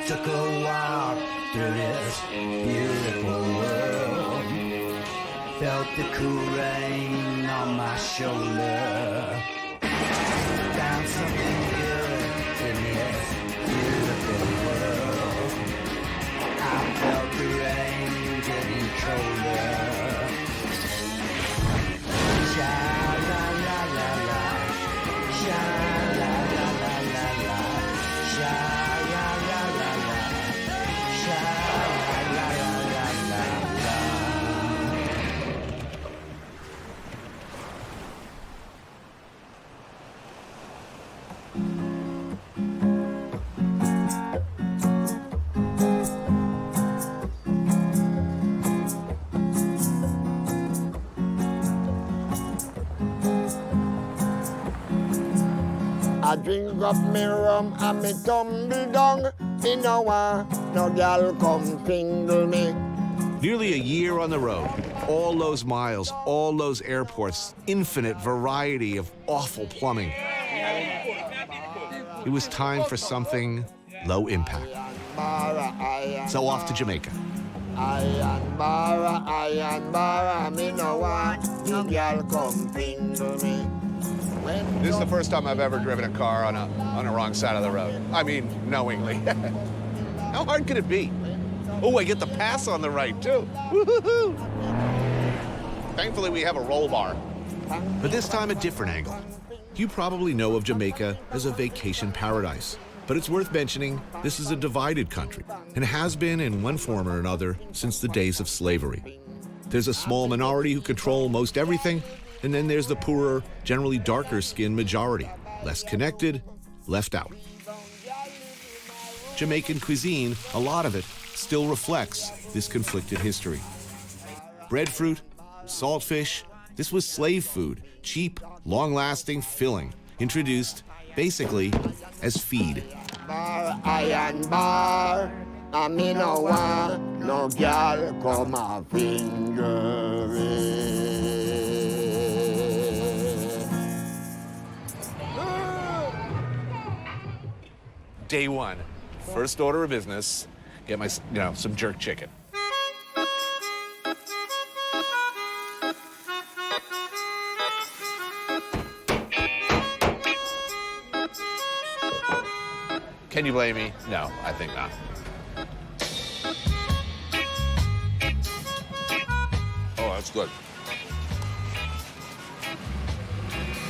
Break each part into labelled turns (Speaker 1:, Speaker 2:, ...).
Speaker 1: Took a walk through this beautiful world. Felt the cool rain on my shoulder. Found something good in this beautiful world. I felt the rain getting colder. Sha la la la la, sha la la la la la, sha.
Speaker 2: I drink up me rum and me tumble down. Me no want no gal come tingle me.
Speaker 3: Nearly a year on the road, all those miles, all those airports, infinite variety of awful plumbing. It was time for something low impact. So off to Jamaica.
Speaker 2: Iron barra, me no want no gal come tingle me.
Speaker 4: This is the first time I've ever driven a car on a wrong side of the road. I mean, knowingly. How hard could it be? Oh, I get the pass on the right, too. Woo-hoo-hoo. Thankfully, we have a roll bar.
Speaker 3: But this time, a different angle. You probably know of Jamaica as a vacation paradise. But it's worth mentioning, this is a divided country, and has been in one form or another since the days of slavery. There's a small minority who control most everything, and then there's the poorer, generally darker-skinned majority, less connected, left out. Jamaican cuisine, a lot of it, still reflects this conflicted history. Breadfruit, saltfish, this was slave food, cheap, long-lasting, filling, introduced, basically, as feed.
Speaker 2: Bar, iron bar, and me no want no gal come a finger me.
Speaker 4: Day one, first order of business, get my, some jerk chicken. Can you blame me? No, I think not. Oh, that's good.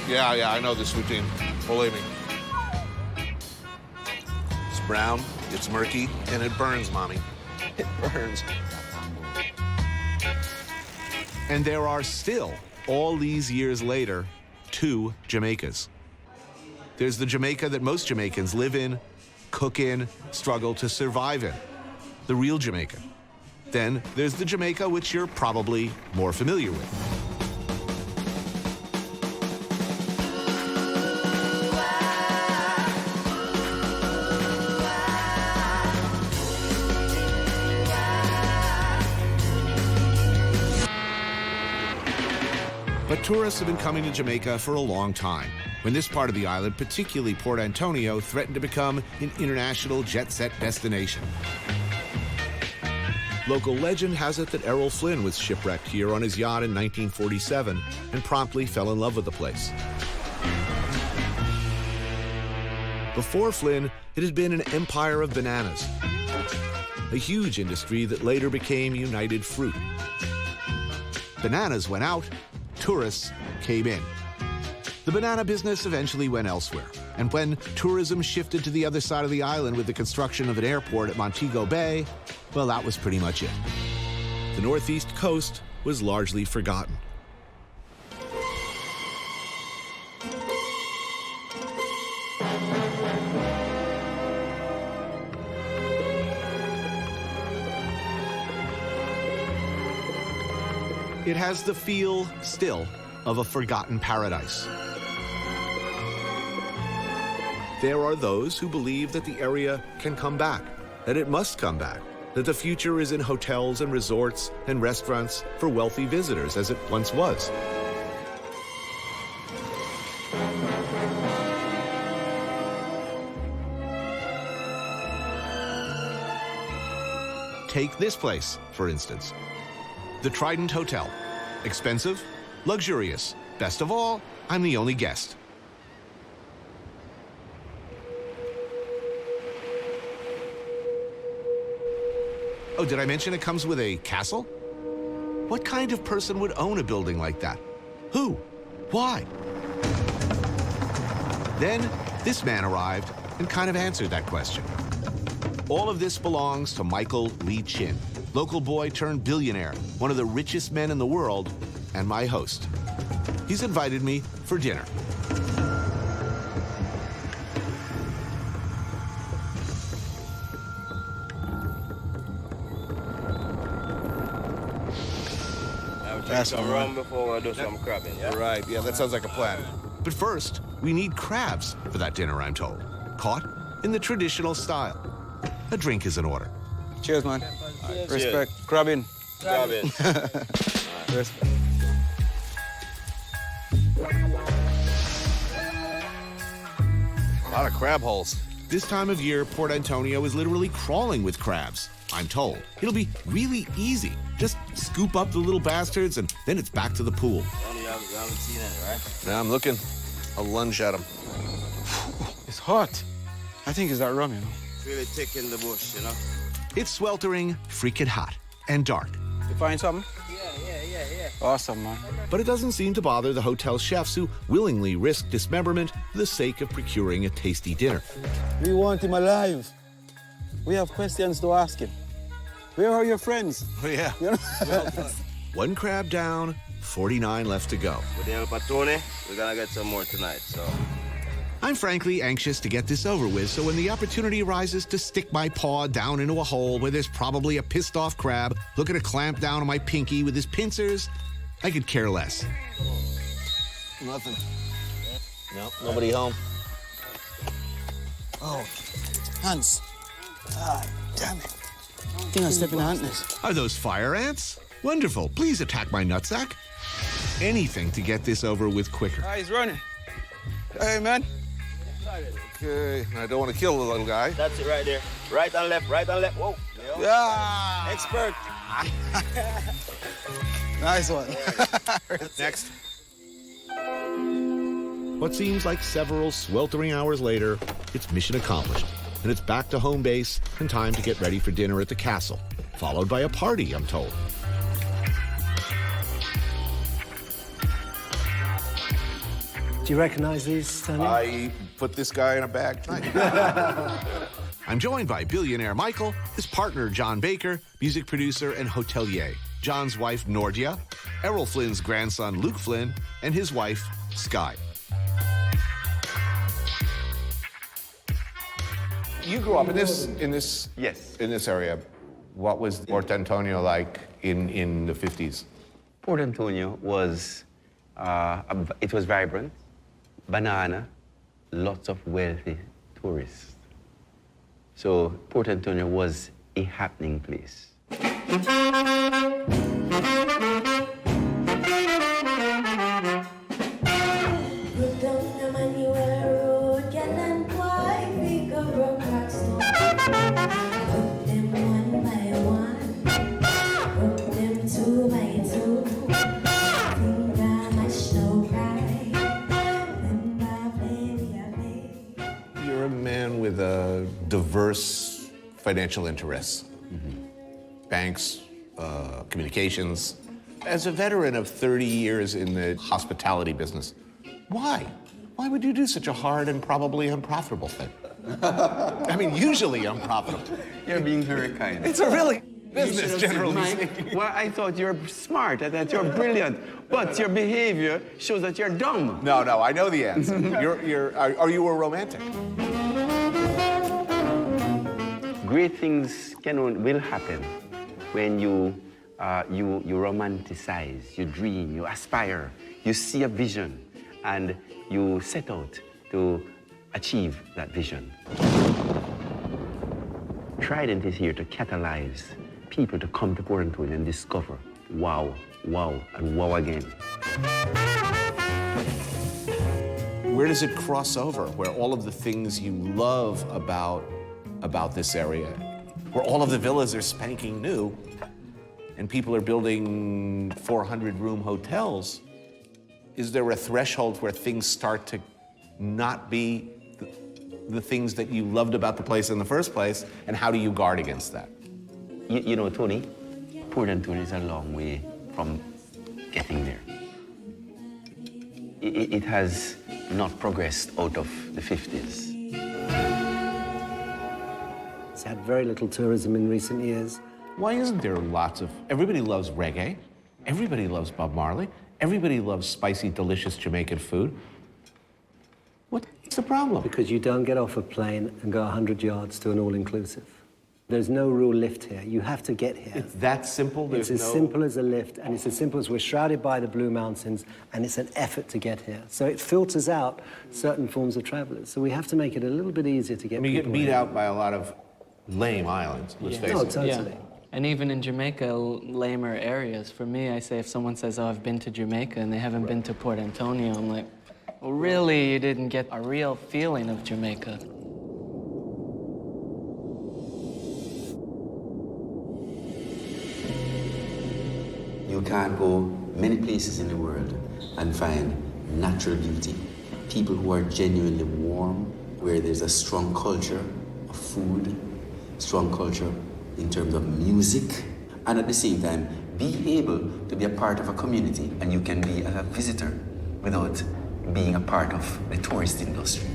Speaker 4: Yeah, I know this routine. Believe me. It's brown, it's murky, and it burns, Mommy. It burns.
Speaker 3: And there are still, all these years later, 2 Jamaicas. There's the Jamaica that most Jamaicans live in, cook in, struggle to survive in. The real Jamaica. Then there's the Jamaica which you're probably more familiar with. But tourists have been coming to Jamaica for a long time, when this part of the island, particularly Port Antonio, threatened to become an international jet-set destination. Local legend has it that Errol Flynn was shipwrecked here on his yacht in 1947 and promptly fell in love with the place. Before Flynn, it had been an empire of bananas, a huge industry that later became United Fruit. Bananas went out, tourists came in. The banana business eventually went elsewhere, and when tourism shifted to the other side of the island with the construction of an airport at Montego Bay, well, that was pretty much it. The northeast coast was largely forgotten. It has the feel, still, of a forgotten paradise. There are those who believe that the area can come back, that it must come back, that the future is in hotels and resorts and restaurants for wealthy visitors, as it once was. Take this place, for instance. The Trident Hotel. Expensive, luxurious. Best of all, I'm the only guest. Oh, did I mention it comes with a castle? What kind of person would own a building like that? Who? Why? Then, this man arrived and kind of answered that question. All of this belongs to Michael Lee Chin, local boy turned billionaire, one of the richest men in the world, and my host. He's invited me for dinner.
Speaker 5: Drink some rum before we do some crabbing, yeah?
Speaker 4: Right, yeah, that sounds like a plan.
Speaker 3: But first, we need crabs for that dinner, I'm told. Caught in the traditional style. A drink is in order.
Speaker 5: Cheers, man.
Speaker 1: Cheers.
Speaker 5: Respect. Crabbing. Crabbing. Respect.
Speaker 4: A lot of crab holes.
Speaker 3: This time of year, Port Antonio is literally crawling with crabs, I'm told. It'll be really easy. Just scoop up the little bastards and then it's back to the pool.
Speaker 5: You haven't seen it, right?
Speaker 4: Now I'm looking. I'll lunge at him.
Speaker 5: It's hot. I think it's that rum, you know.
Speaker 1: It's really thick in the bush, you know.
Speaker 3: It's sweltering, freaking hot, and dark.
Speaker 5: You find something?
Speaker 1: Yeah.
Speaker 5: Awesome, man.
Speaker 3: But it doesn't seem to bother the hotel chefs who willingly risk dismemberment for the sake of procuring a tasty dinner.
Speaker 5: We want him alive. We have questions to ask him. Where are your friends?
Speaker 4: Oh, yeah.
Speaker 5: You know?
Speaker 3: One crab down, 49 left to go.
Speaker 1: With the help of Tony, we're gonna get some more tonight, so.
Speaker 3: I'm frankly anxious to get this over with, so when the opportunity arises to stick my paw down into a hole where there's probably a pissed off crab looking to clamp down on my pinky with his pincers, I could care less.
Speaker 1: Nothing. No, nobody home.
Speaker 5: Oh, Hans. Ah, damn it. I think I'm stepping on this.
Speaker 3: Are those fire ants? Wonderful. Please attack my nutsack. Anything to get this over with quicker.
Speaker 5: Ah, he's running. Hey, man.
Speaker 4: Okay, I don't want to kill the little guy.
Speaker 1: That's it right there. Right and left, right and left. Whoa.
Speaker 5: Yeah.
Speaker 1: Expert.
Speaker 5: Nice one.
Speaker 4: Next.
Speaker 3: What seems like several sweltering hours later, it's mission accomplished. And it's back to home base and time to get ready for dinner at the castle, followed by a party, I'm told.
Speaker 6: Do you recognize these, Tony?
Speaker 4: I put this guy in a bag tonight.
Speaker 3: I'm joined by billionaire Michael, his partner John Baker, music producer and hotelier, John's wife Nordia, Errol Flynn's grandson Luke Flynn, and his wife Sky.
Speaker 4: You grew up in this
Speaker 7: Yes.
Speaker 4: in this area. What was Port Antonio like in the 50s?
Speaker 7: Port Antonio was, it was vibrant, banana, lots of wealthy tourists. So Port Antonio was a happening place.
Speaker 4: You're a man with a diverse financial interests. Banks, communications. As a veteran of 30 years in the hospitality business, why? Why would you do such a hard and probably unprofitable thing? I mean, usually unprofitable.
Speaker 7: You're being very kind.
Speaker 4: It's a really business, generally speaking.
Speaker 7: Well, I thought you're smart, I thought you're brilliant, but your behavior shows that you're dumb.
Speaker 4: No, I know the answer. Are you a romantic?
Speaker 7: Great things will happen when you romanticize, you dream, you aspire, you see a vision, and you set out to achieve that vision. Trident is here to catalyze people to come to Port Antonio and discover wow, wow, and wow again.
Speaker 4: Where does it cross over? Where all of the things you love about this area, where all of the villas are spanking new, and people are building 400-room hotels, is there a threshold where things start to not be the things that you loved about the place in the first place, and how do you guard against that?
Speaker 7: You know, Tony, Port Antonio is a long way from getting there. It has not progressed out of the 50s.
Speaker 6: It's had very little tourism in recent years.
Speaker 4: Why isn't there lots of... Everybody loves reggae. Everybody loves Bob Marley. Everybody loves spicy, delicious Jamaican food. What's the problem?
Speaker 6: Because you don't get off a plane and go 100 yards to an all-inclusive. There's no rule lift here. You have to get here.
Speaker 4: It's that simple?
Speaker 6: It's as simple as a lift, and it's as simple as we're shrouded by the Blue Mountains, and it's an effort to get here. So it filters out certain forms of travelers. So we have to make it a little bit easier to get people
Speaker 4: you get beat
Speaker 6: here.
Speaker 4: out by a lot of lame islands, let's face
Speaker 6: No,
Speaker 4: it.
Speaker 6: totally.
Speaker 1: Yeah. And even in Jamaica, lamer areas. For me, I say if someone says, oh, I've been to Jamaica and they haven't been to Port Antonio, I'm like, well, really, you didn't get a real feeling of Jamaica.
Speaker 7: You can't go many places in the world and find natural beauty. People who are genuinely warm, where there's a strong culture of food, strong culture in terms of music, and at the same time, be able to be a part of a community, and you can be a visitor without being a part of the tourist industry.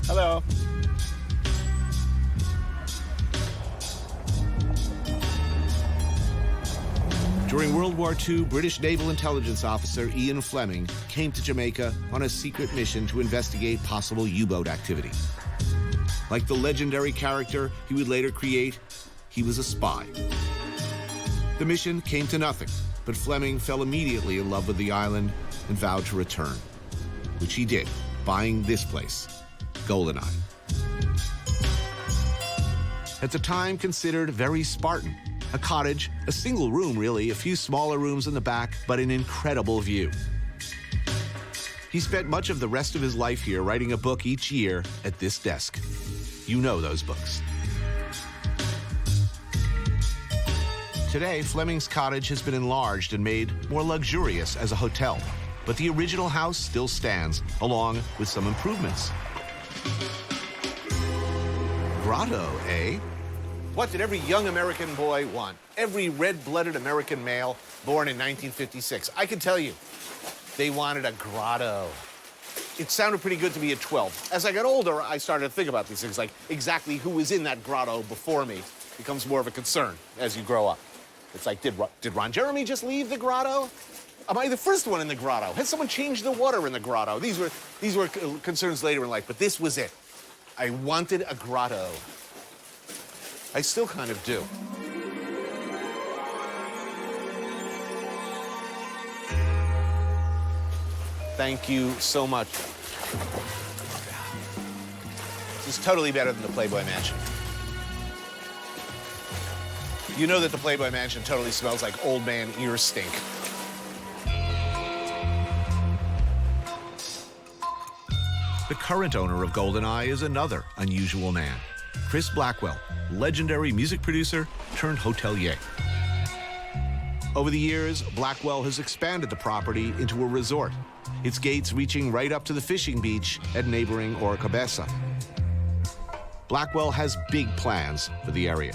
Speaker 4: Hello.
Speaker 3: During World War II, British Naval Intelligence Officer Ian Fleming came to Jamaica on a secret mission to investigate possible U-boat activity. Like the legendary character he would later create, he was a spy. The mission came to nothing, but Fleming fell immediately in love with the island and vowed to return, which he did, buying this place, GoldenEye. At the time considered very Spartan, a cottage, a single room really, a few smaller rooms in the back, but an incredible view. He spent much of the rest of his life here writing a book each year at this desk. You know those books. Today, Fleming's cottage has been enlarged and made more luxurious as a hotel, but the original house still stands, along with some improvements. Grotto, eh?
Speaker 4: What did every young American boy want? Every red-blooded American male born in 1956. I can tell you, they wanted a grotto. It sounded pretty good to me at 12. As I got older, I started to think about these things, like exactly who was in that grotto before me becomes more of a concern as you grow up. It's like, did Ron Jeremy just leave the grotto? Am I the first one in the grotto? Has someone changed the water in the grotto? These were concerns later in life, but this was it. I wanted a grotto. I still kind of do. Thank you so much. This is totally better than the Playboy Mansion. You know that the Playboy Mansion totally smells like old man ear stink.
Speaker 3: The current owner of GoldenEye is another unusual man. Chris Blackwell, legendary music producer turned hotelier. Over the years, Blackwell has expanded the property into a resort, its gates reaching right up to the fishing beach at neighboring Orcabessa. Blackwell has big plans for the area.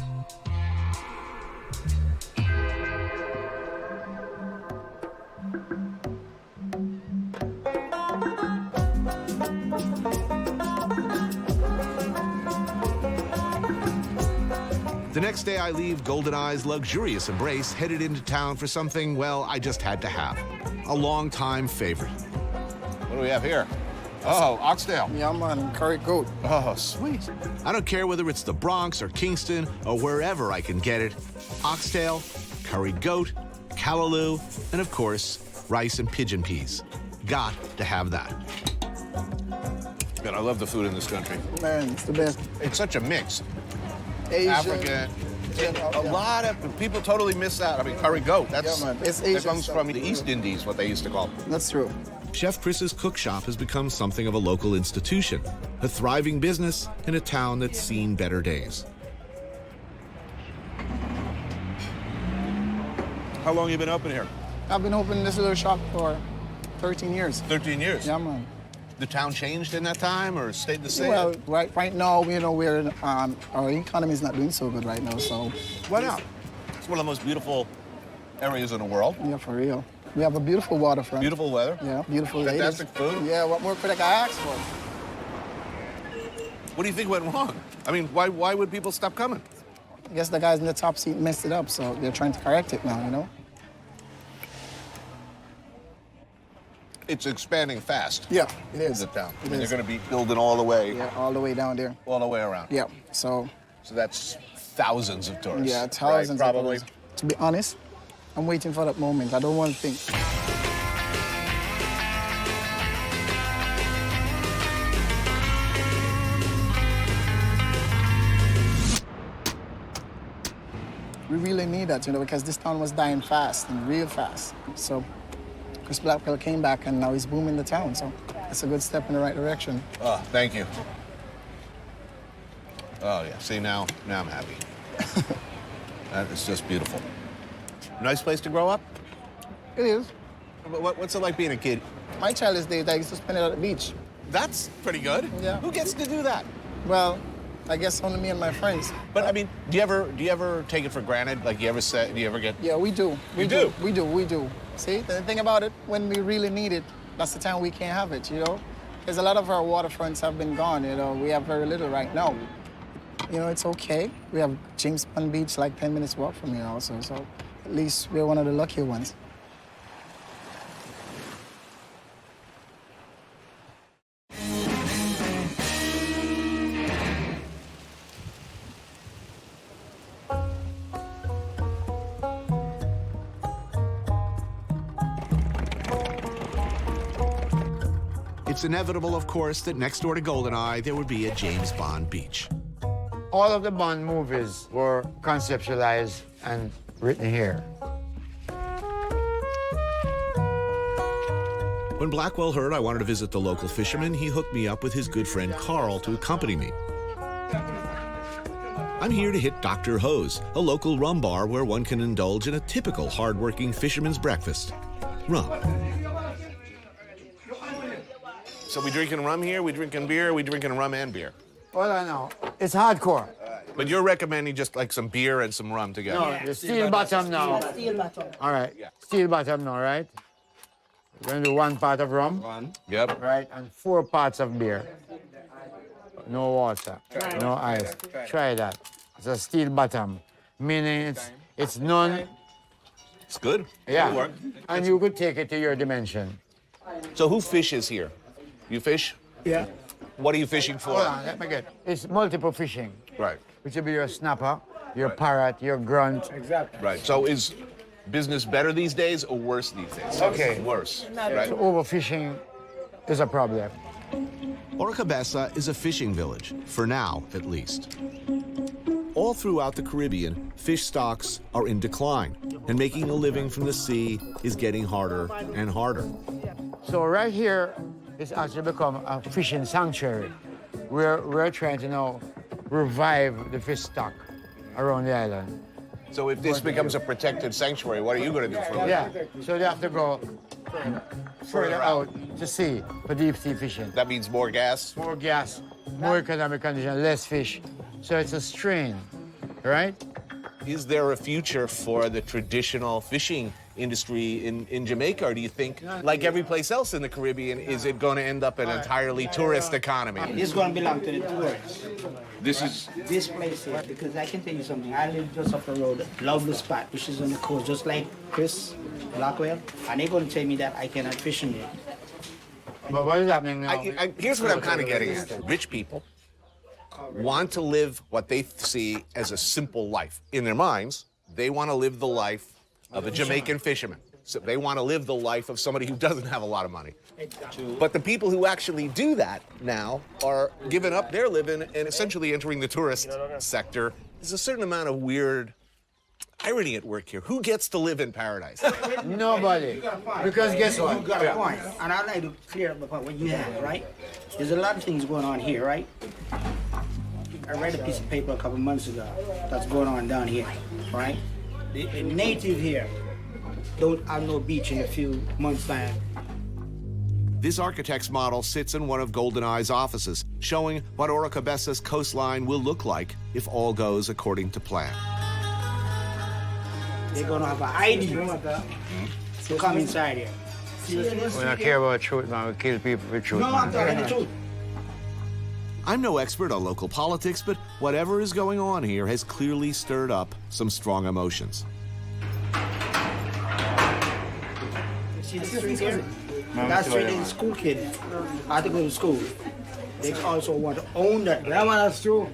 Speaker 3: The next day, I leave GoldenEye's luxurious embrace, headed into town for something, well, I just had to have. A long-time favorite.
Speaker 4: What do we have here? Oh, oxtail.
Speaker 8: Yeah, man, curry goat.
Speaker 4: Oh, sweet.
Speaker 3: I don't care whether it's the Bronx or Kingston or wherever I can get it. Oxtail, curried goat, callaloo, and of course, rice and pigeon peas. Got to have that.
Speaker 4: Man, I love the food in this country.
Speaker 8: Man, it's the best.
Speaker 4: It's such a mix.
Speaker 8: Asian.
Speaker 4: African. A lot of people totally miss out. I mean, curry goat. That's,
Speaker 8: Yeah, man. It's
Speaker 4: that
Speaker 8: Asian
Speaker 4: comes
Speaker 8: stuff.
Speaker 4: from the East Indies, what they used to call.
Speaker 8: That's true.
Speaker 3: Chef Chris's cook shop has become something of a local institution, a thriving business in a town that's seen better days.
Speaker 4: How long you been open here?
Speaker 8: I've been opening this little shop for 13 years.
Speaker 4: 13 years.
Speaker 8: Yeah, man.
Speaker 4: The town changed in that time or stayed the same?
Speaker 8: Well, right now, you know, our economy is not doing so good right now, so.
Speaker 4: Why not? It's one of the most beautiful areas in the world.
Speaker 8: Yeah, for real. We have a beautiful waterfront.
Speaker 4: Beautiful weather.
Speaker 8: Yeah, beautiful ladies.
Speaker 4: Fantastic food.
Speaker 8: Yeah, what more could I ask for?
Speaker 4: What do you think went wrong? I mean, why would people stop coming?
Speaker 8: I guess the guys in the top seat messed it up, so they're trying to correct it now, you know?
Speaker 4: It's expanding fast.
Speaker 8: Yeah, it is.
Speaker 4: The town.
Speaker 8: It
Speaker 4: And
Speaker 8: is.
Speaker 4: they're going to be building all the way,
Speaker 8: Yeah, all the way down there.
Speaker 4: all the way around.
Speaker 8: Yeah, so.
Speaker 4: So that's thousands of tourists.
Speaker 8: Yeah, thousands
Speaker 4: right?
Speaker 8: of
Speaker 4: Probably.
Speaker 8: dollars. To be honest, I'm waiting for that moment. I don't want to think. We really need that, you know, because this town was dying fast and real fast. So Chris Blackwell came back and now he's booming the town. So it's a good step in the right direction.
Speaker 4: Oh, thank you. Oh, yeah. See, now I'm happy. That is just beautiful. Nice place to grow up?
Speaker 8: It is.
Speaker 4: What's it like being a kid?
Speaker 8: My childhood days, I used to spend it at the beach.
Speaker 4: That's pretty good.
Speaker 8: Yeah.
Speaker 4: Who gets to do that?
Speaker 8: Well, I guess only me and my friends.
Speaker 4: But I mean, do you ever take it for granted? Like, do you ever get?
Speaker 8: Yeah, we do.
Speaker 4: You do?
Speaker 8: We do. See, the thing about it, when we really need it, that's the time we can't have it, you know? Because a lot of our waterfronts have been gone, you know? We have very little right now. You know, it's okay. We have James Bond Beach like 10 minutes walk from here also, so at least we're one of the luckier ones.
Speaker 3: It's inevitable, of course, that next door to GoldenEye, there would be a James Bond beach.
Speaker 2: All of the Bond movies were conceptualized and written here.
Speaker 3: When Blackwell heard I wanted to visit the local fishermen, he hooked me up with his good friend Carl to accompany me. I'm here to hit Dr. Ho's, a local rum bar where one can indulge in a typical hard-working fisherman's breakfast. Rum.
Speaker 4: So we drinking rum here? We drinking beer? We drinking rum and beer?
Speaker 9: Well, I know. It's hardcore.
Speaker 4: But you're recommending just like some beer and some rum together?
Speaker 9: No, the steel bottom now.
Speaker 10: Steel bottom.
Speaker 9: All right. Steel bottom now, right? We're going to do 1 part of rum.
Speaker 4: Yep.
Speaker 9: Right, and 4 parts of beer. No water, no ice. Try that. It's a steel bottom, meaning it's none.
Speaker 4: It's good.
Speaker 9: Yeah.
Speaker 4: It'll work.
Speaker 9: And you could take it to your dimension.
Speaker 4: So who fishes here? You fish?
Speaker 9: Yeah.
Speaker 4: What are you fishing for?
Speaker 9: Hold on, let me get. It's multiple fishing,
Speaker 4: Right.
Speaker 9: which will be your snapper, your parrot, your grunt. Exactly.
Speaker 4: Right. So is business better these days or worse these days?
Speaker 9: Okay.
Speaker 4: Worse. Right.
Speaker 9: So overfishing is a problem.
Speaker 3: Orcabessa is a fishing village, for now at least. All throughout the Caribbean, fish stocks are in decline, and making a living from the sea is getting harder and harder.
Speaker 9: So right here, it's actually become a fishing sanctuary. We're trying to now revive the fish stock around the island.
Speaker 4: So if this becomes a protected sanctuary, what are you going to do for it?
Speaker 9: Yeah, so they have to go further out to sea for deep sea fishing.
Speaker 4: That means more gas?
Speaker 9: More gas, more economic condition, less fish. So it's a strain, right?
Speaker 4: Is there a future for the traditional fishing industry in Jamaica, or do you think, like every place else in the Caribbean, is it going to end up an entirely tourist economy?
Speaker 10: It's going to belong to the tourists.
Speaker 4: This
Speaker 10: Place here, because I can tell you something. I live just up the road, lovely spot, which is on the coast, just like Chris Blackwell, and they're going to tell me that I cannot fish in there.
Speaker 9: But what is happening now?
Speaker 4: Here's what I'm kind of getting at. Rich people want to live what they see as a simple life. In their minds, they want to live the life of a Jamaican fisherman. So they want to live the life of somebody who doesn't have a lot of money. But the people who actually do that now are giving up their living and essentially entering the tourist sector. There's a certain amount of weird irony at work here. Who gets to live in paradise?
Speaker 9: Nobody. Because guess what?
Speaker 10: You got a point, and I'd like to clear up the point what you have, right? There's a lot of things going on here, right? I read a piece of paper a couple months ago that's going on down here, right? The native here don't have no beach in a few months' time.
Speaker 3: This architect's model sits in one of GoldenEye's offices, showing what Orcabessa's coastline will look like if all goes according to plan.
Speaker 10: They're gonna have an ID to come inside here.
Speaker 9: We don't care about truth, man. We kill people for truth.
Speaker 10: No, I'm telling the truth.
Speaker 3: I'm no expert on local politics, but whatever is going on here has clearly stirred up some strong emotions.
Speaker 10: See the street here? That street is school kids. I have to go to school. They also want to own that. Yeah, man, that's true.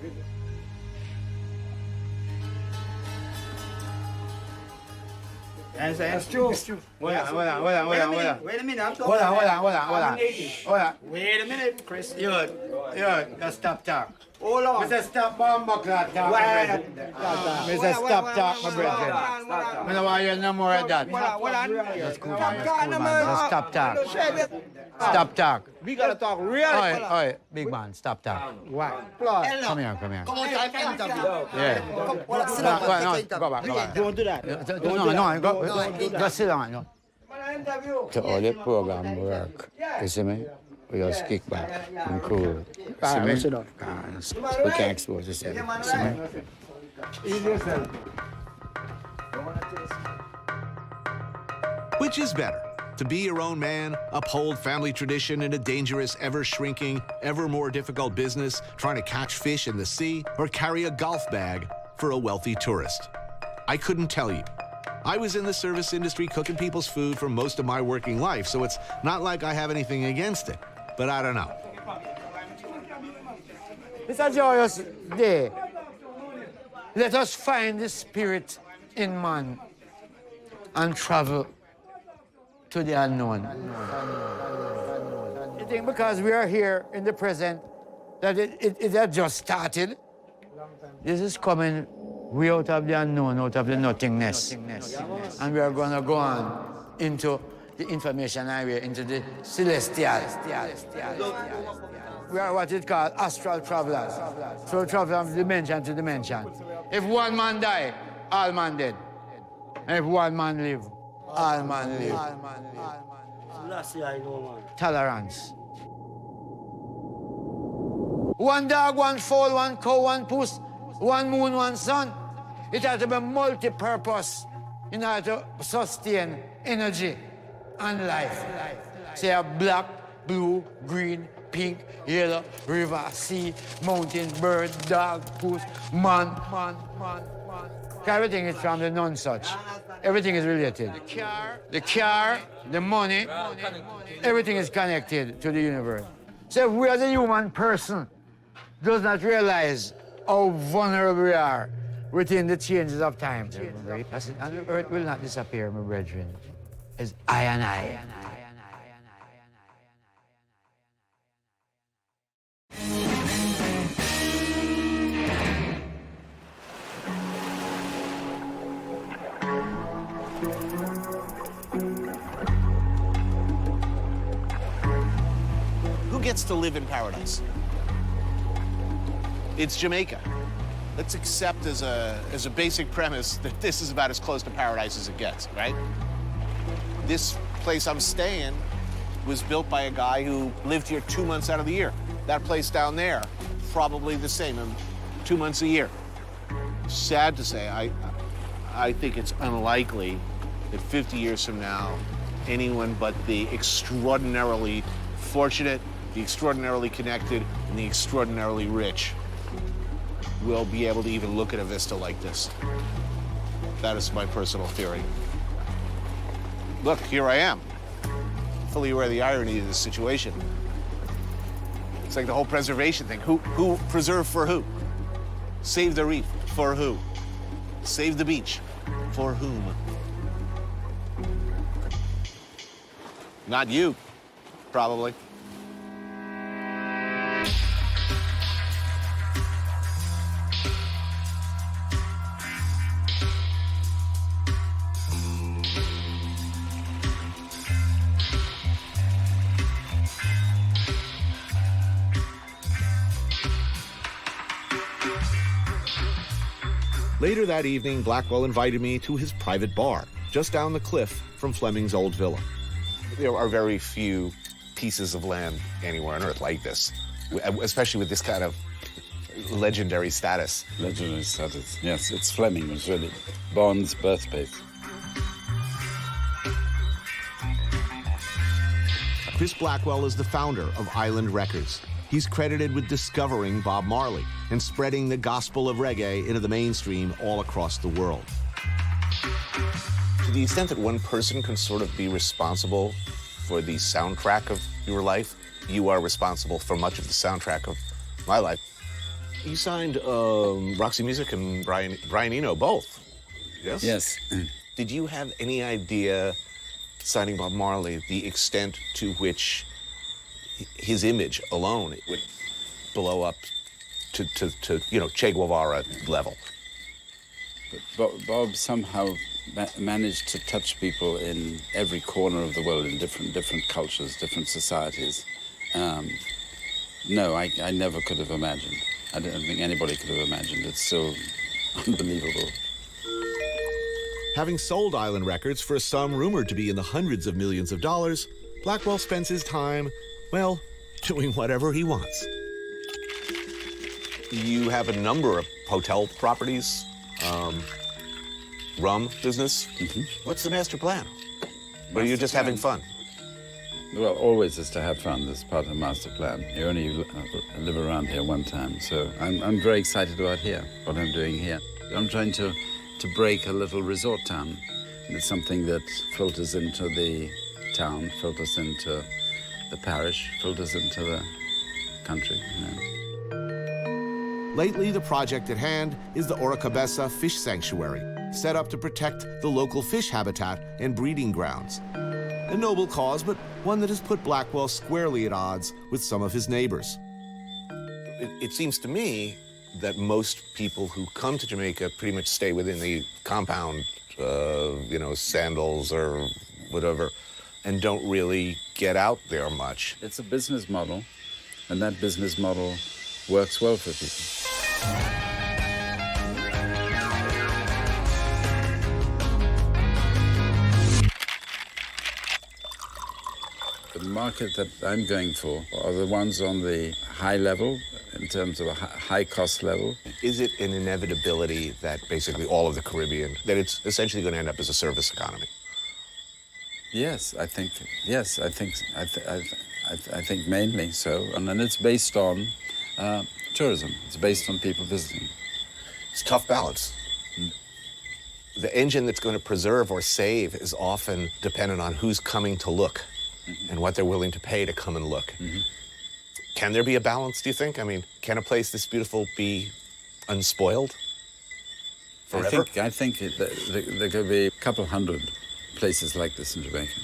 Speaker 10: That's true.
Speaker 9: Hold on.
Speaker 10: Wait a minute, I'm talking.
Speaker 9: Hold on.
Speaker 10: Wait a minute, Chris.
Speaker 9: Yo, let's stop talk.
Speaker 10: Hold on.
Speaker 9: Mr. Stop bomb clock talk, my brethren. Mr. Stop talk, my brethren. I don't want to hear no more of that. That's cool, man. Just stop talk. Stop talk.
Speaker 10: We gotta talk real.
Speaker 9: Oi, big man, stop talk. Why? Come here.
Speaker 10: Come on, I can interview.
Speaker 9: Yeah. Go back.
Speaker 10: Don't do that.
Speaker 9: Go sit down. No. To all the program work, you see me? We just kick back and cool. See me?
Speaker 10: Sit down.
Speaker 9: We can't expose yourself. See me?
Speaker 3: Which is better? To be your own man, uphold family tradition in a dangerous, ever-shrinking, ever more difficult business, trying to catch fish in the sea, or carry a golf bag for a wealthy tourist? I couldn't tell you. I was in the service industry cooking people's food for most of my working life, so it's not like I have anything against it. But I don't know.
Speaker 9: It's a joyous day. Let us find the spirit in man and travel to the unknown. I think because we are here in the present, that it had just started. This is coming way out of the unknown, out of the nothingness. And we are going to go on into the information highway into the celestial. We are what it called astral travelers. So travel from dimension to dimension. If one man die, all man dead. And if one man live, all man live. Tolerance. One dog, one fowl, one cow, one puss, one moon, one sun. It has to be multi-purpose in order to sustain energy and life. Say a black, blue, green, pink, yellow, river, sea, mountain, bird, dog, puss, man. Everything is from the non-such. Everything is related. The car, the money, everything is connected to the universe. So if we as a human person does not realize how vulnerable we are within the changes of time, and the earth will not disappear, my brethren. It's I and I.
Speaker 4: Who gets to live in paradise? It's Jamaica. Let's accept as a basic premise that this is about as close to paradise as it gets, right? This place I'm staying was built by a guy who lived here 2 months out of the year. That place down there, probably the same, 2 months a year. Sad to say, I think it's unlikely that 50 years from now, anyone but the extraordinarily fortunate, the extraordinarily connected, and the extraordinarily rich will be able to even look at a vista like this. That is my personal theory. Look, here I am, fully aware of the irony of this situation. It's like the whole preservation thing. Who preserve for who? Save the reef for who? Save the beach for whom? Not you, probably.
Speaker 3: Later that evening, Blackwell invited me to his private bar, just down the cliff from Fleming's old villa.
Speaker 4: There are very few pieces of land anywhere on Earth like this, especially with this kind of legendary status.
Speaker 11: Legendary status, yes. It's Fleming, it's really Bond's birthplace.
Speaker 3: Chris Blackwell is the founder of Island Records. He's credited with discovering Bob Marley and spreading the gospel of reggae into the mainstream all across the world.
Speaker 4: To the extent that one person can sort of be responsible for the soundtrack of your life, you are responsible for much of the soundtrack of my life. You signed Roxy Music and Brian Eno, both, yes?
Speaker 11: Yes.
Speaker 4: Did you have any idea, signing Bob Marley, the extent to which his image alone would blow up to you know, Che Guevara level?
Speaker 11: But Bob somehow managed to touch people in every corner of the world, in different cultures, different societies. No, I never could have imagined. I don't think anybody could have imagined. It's so unbelievable.
Speaker 3: Having sold Island Records for a sum rumored to be in the hundreds of millions of dollars, Blackwell spends his time, well, doing whatever he wants.
Speaker 4: You have a number of hotel properties, rum business.
Speaker 11: Mm-hmm.
Speaker 4: What's the master plan? Or are you just having fun?
Speaker 11: Well, always is to have fun. That's part of the master plan. You only live around here one time, so I'm very excited about here, what I'm doing here. I'm trying to break a little resort town. And it's something that filters into the town, filters into the parish, filters into the country, you know.
Speaker 3: Lately, the project at hand is the Oracabessa Fish Sanctuary, set up to protect the local fish habitat and breeding grounds. A noble cause, but one that has put Blackwell squarely at odds with some of his neighbors.
Speaker 4: It seems to me that most people who come to Jamaica pretty much stay within the compound, you know, sandals or whatever. and don't really get out there much.
Speaker 11: It's a business model, and that business model works well for people. The market that I'm going for are the ones on the high level, in terms of a high cost level.
Speaker 4: Is it an inevitability that basically all of the Caribbean, that it's essentially going to end up as a service economy?
Speaker 11: Yes, I think mainly so, and then it's based on tourism. It's based on people visiting.
Speaker 4: It's a tough balance. The engine that's going to preserve or save is often dependent on who's coming to look and what they're willing to pay to come and look. Can there be a balance, do you think? I mean, can a place this beautiful be unspoiled forever?
Speaker 11: I think there could be a couple hundred places like this in Jamaica.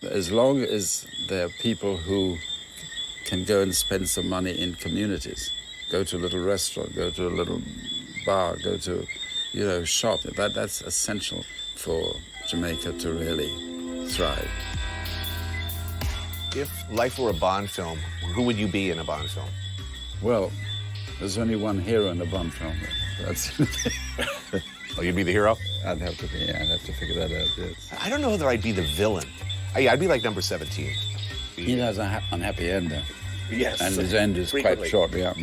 Speaker 11: As long as there are people who can go and spend some money in communities, go to a little restaurant, go to a little bar, go to, shop. That's essential for Jamaica to really thrive.
Speaker 4: If life were a Bond film, who would you be in a Bond film?
Speaker 11: Well, there's only one hero in a Bond film. That's
Speaker 4: Oh, you'd be the hero?
Speaker 11: I'd have to figure that out, yes.
Speaker 4: I don't know whether I'd be the villain. I'd be like number 17.
Speaker 11: He has an unhappy end.
Speaker 4: Yes.
Speaker 11: And his end is
Speaker 4: frequently.
Speaker 11: quite short, yeah.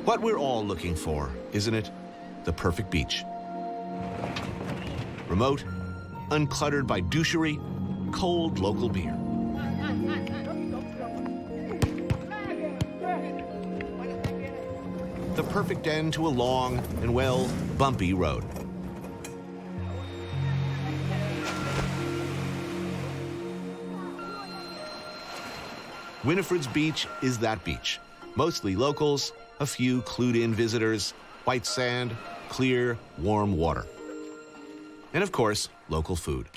Speaker 3: What we're all looking for, isn't it? The perfect beach. Remote, uncluttered by douchery, cold local beer. The perfect end to a long and, well, bumpy road. Winnifred's beach is that beach. Mostly locals, a few clued-in visitors, white sand, clear, warm water. And of course, local food.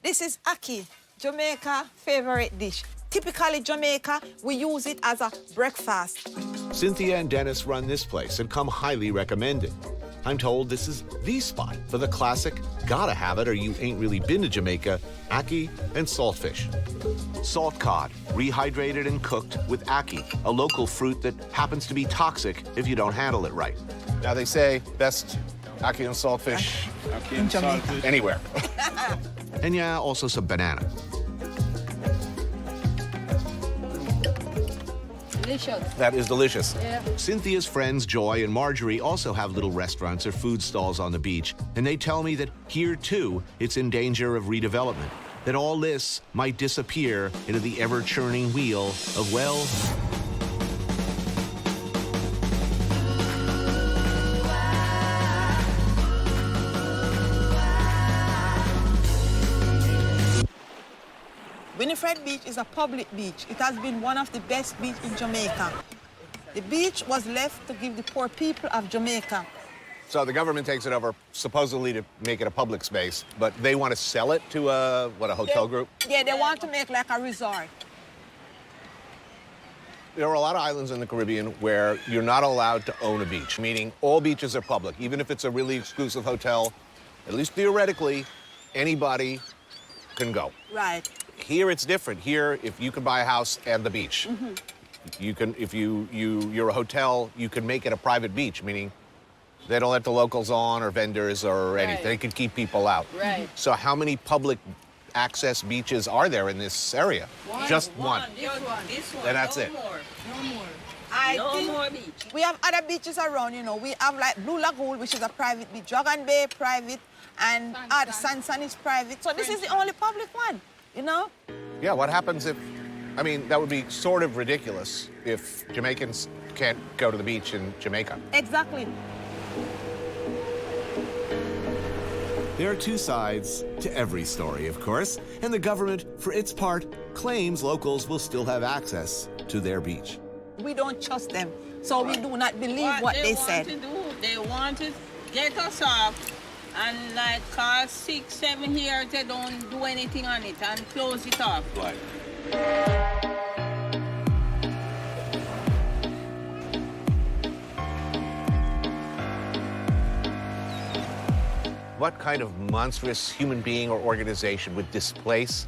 Speaker 12: This is ackee, Jamaica favorite dish. Typically Jamaica, we use it as a breakfast.
Speaker 3: Cynthia and Dennis run this place and come highly recommended. I'm told this is the spot for the classic, gotta have it or you ain't really been to Jamaica, ackee and saltfish. Salt cod, rehydrated and cooked with ackee, a local fruit that happens to be toxic if you don't handle it right.
Speaker 4: Now they say best ackee and saltfish
Speaker 12: In Jamaica.
Speaker 4: anywhere.
Speaker 3: And yeah, also some banana.
Speaker 13: Delicious.
Speaker 4: That is delicious.
Speaker 13: Yeah.
Speaker 3: Cynthia's friends Joy and Marjorie also have little restaurants or food stalls on the beach, and they tell me that here too it's in danger of redevelopment, that all this might disappear into the ever-churning wheel of, well,
Speaker 12: Winnifred Beach is a public beach. It has been one of the best beaches in Jamaica. The beach was left to give the poor people of Jamaica.
Speaker 4: So the government takes it over supposedly to make it a public space, but they want to sell it to a hotel group?
Speaker 12: Yeah, they want to make like a resort.
Speaker 4: There are a lot of islands in the Caribbean where you're not allowed to own a beach, meaning all beaches are public. Even if it's a really exclusive hotel, at least theoretically, anybody can go.
Speaker 12: Right.
Speaker 4: Here it's different. Here, if you can buy a house and the beach, you can. If you're a hotel, you can make it a private beach, meaning they don't let the locals on or vendors or anything. They can keep people out.
Speaker 13: Right.
Speaker 4: So how many public access beaches are there in this area? Just one.
Speaker 13: This one.
Speaker 4: And that's it.
Speaker 13: No more.
Speaker 12: I
Speaker 13: more
Speaker 12: think
Speaker 13: beach.
Speaker 12: we have other beaches around, you know. We have like Blue Lagoon, which is a private beach. Dragon Bay, private. And Sansan is private. So this is the only public one, you know?
Speaker 4: Yeah, what happens if I mean, that would be sort of ridiculous if Jamaicans can't go to the beach in Jamaica.
Speaker 12: Exactly.
Speaker 3: There are two sides to every story, of course, and the government, for its part, claims locals will still have access to their beach.
Speaker 12: We don't trust them, so we do not believe what they said.
Speaker 13: They want to get us off, and like 6, 7 years, they don't do anything on it and close it off.
Speaker 4: Right. What kind of monstrous human being or organization would displace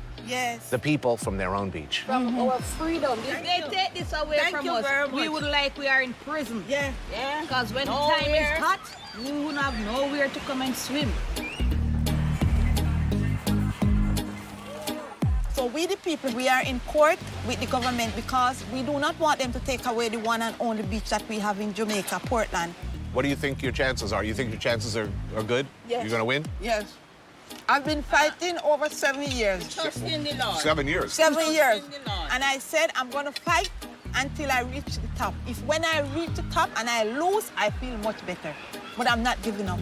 Speaker 4: the people from their own beach?
Speaker 13: From our freedom. If they take this away from us, we would like we are in prison. Yeah. Because when the time is hot, we would have nowhere to come and swim.
Speaker 12: So we the people, we are in court with the government because we do not want them to take away the one and only beach that we have in Jamaica, Portland.
Speaker 4: What do you think your chances are? You think your chances are good?
Speaker 12: Yes.
Speaker 4: You're going to win?
Speaker 12: Yes. I've been fighting over 7 years.
Speaker 13: Trust in the Lord.
Speaker 4: 7 years?
Speaker 12: 7 years.
Speaker 13: Trust in the Lord.
Speaker 12: And I said I'm going to fight until I reach the top. If when I reach the top and I lose, I feel much better. But I'm not giving up.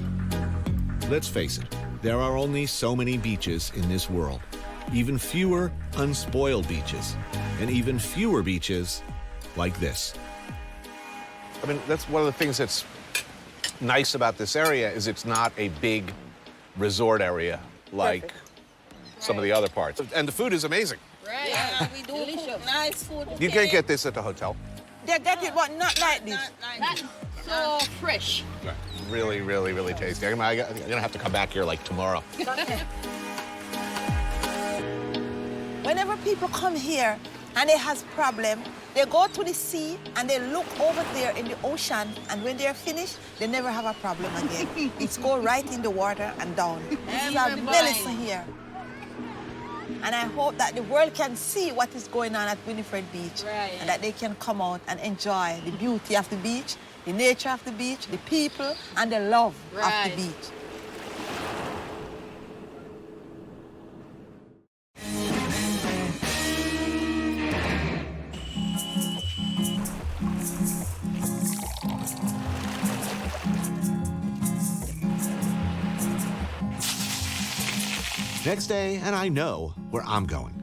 Speaker 3: Let's face it, there are only so many beaches in this world. Even fewer unspoiled beaches, and even fewer beaches like this.
Speaker 4: I mean, that's one of the things that's nice about this area is it's not a big resort area like some of the other parts. And the food is amazing.
Speaker 13: Right. Yeah, we do cook nice food.
Speaker 4: You can't get this at the hotel.
Speaker 12: They get it, but not like this.
Speaker 13: Not so fresh.
Speaker 4: Really, really, really tasty. I'm gonna have to come back here like tomorrow.
Speaker 12: Whenever people come here and they has problem, they go to the sea and they look over there in the ocean, and when they're finished, they never have a problem again. It's go right in the water and down. This is our medicine here. And I hope that the world can see what is going on at Winnifred Beach, and that they can come out and enjoy the beauty of the beach, the nature of the beach, the people, and the love of the beach.
Speaker 3: Next day, and I know where I'm going.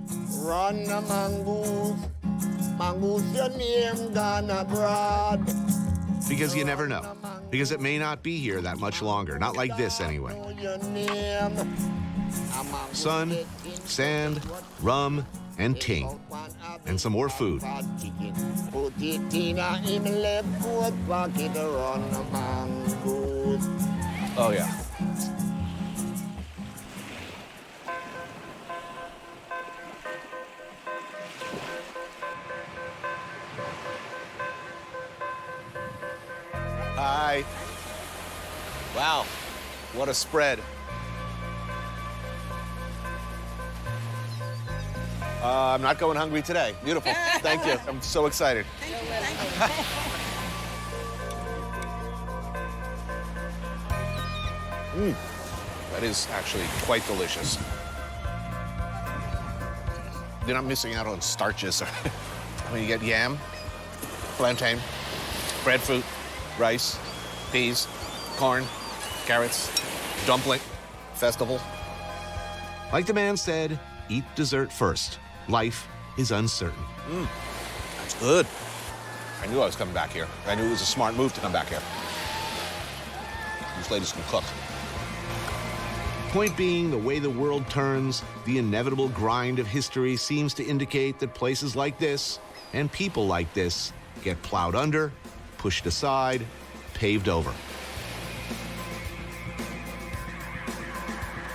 Speaker 2: Run a mongoose, mongoose your name gone abroad.
Speaker 3: Because you never know. Because it may not be here that much longer. Not like this, anyway. Sun, sand, rum, and ting. And some more food.
Speaker 2: Put it in him left foot pocket, run a mongoose.
Speaker 4: Oh, yeah. Hi. Wow, what a spread. I'm not going hungry today. Beautiful. Thank you. I'm so excited. That is actually quite delicious. You're not missing out on starches. I mean, you get yam, plantain, breadfruit, rice, peas, corn, carrots, dumpling, festival.
Speaker 3: Like the man said, eat dessert first. Life is uncertain.
Speaker 4: That's good. I knew I was coming back here. I knew it was a smart move to come back here. These ladies can cook.
Speaker 3: Point being, the way the world turns, the inevitable grind of history seems to indicate that places like this and people like this get plowed under, pushed aside, paved over.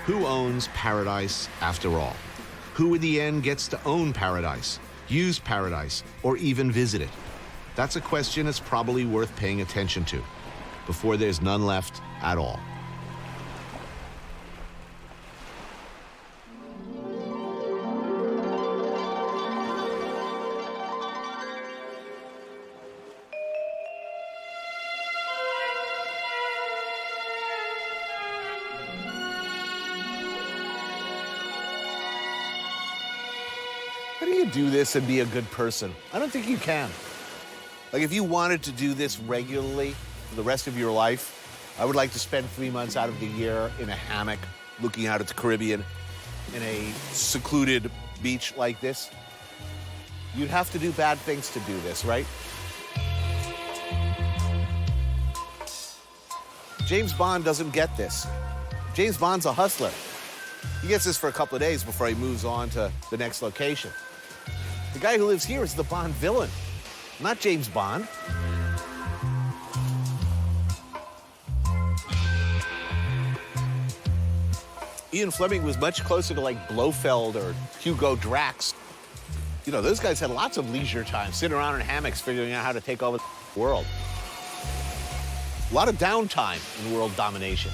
Speaker 3: Who owns paradise after all? Who in the end gets to own paradise, use paradise, or even visit it? That's a question that's probably worth paying attention to before there's none left at all.
Speaker 4: How do you do this and be a good person? I don't think you can. Like, if you wanted to do this regularly for the rest of your life, I would like to spend 3 months out of the year in a hammock looking out at the Caribbean in a secluded beach like this. You'd have to do bad things to do this, right? James Bond doesn't get this. James Bond's a hustler. He gets this for a couple of days before he moves on to the next location. The guy who lives here is the Bond villain, not James Bond. Ian Fleming was much closer to like Blofeld or Hugo Drax. You know, those guys had lots of leisure time, sitting around in hammocks figuring out how to take over the world. A lot of downtime in world domination.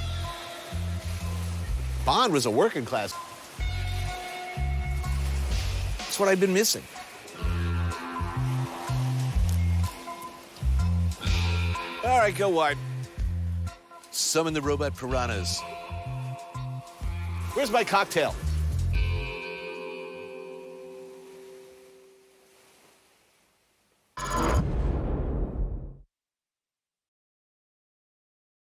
Speaker 4: Bond was a working class. That's what I've been missing. All right, go wide. Summon the robot piranhas. Where's my cocktail?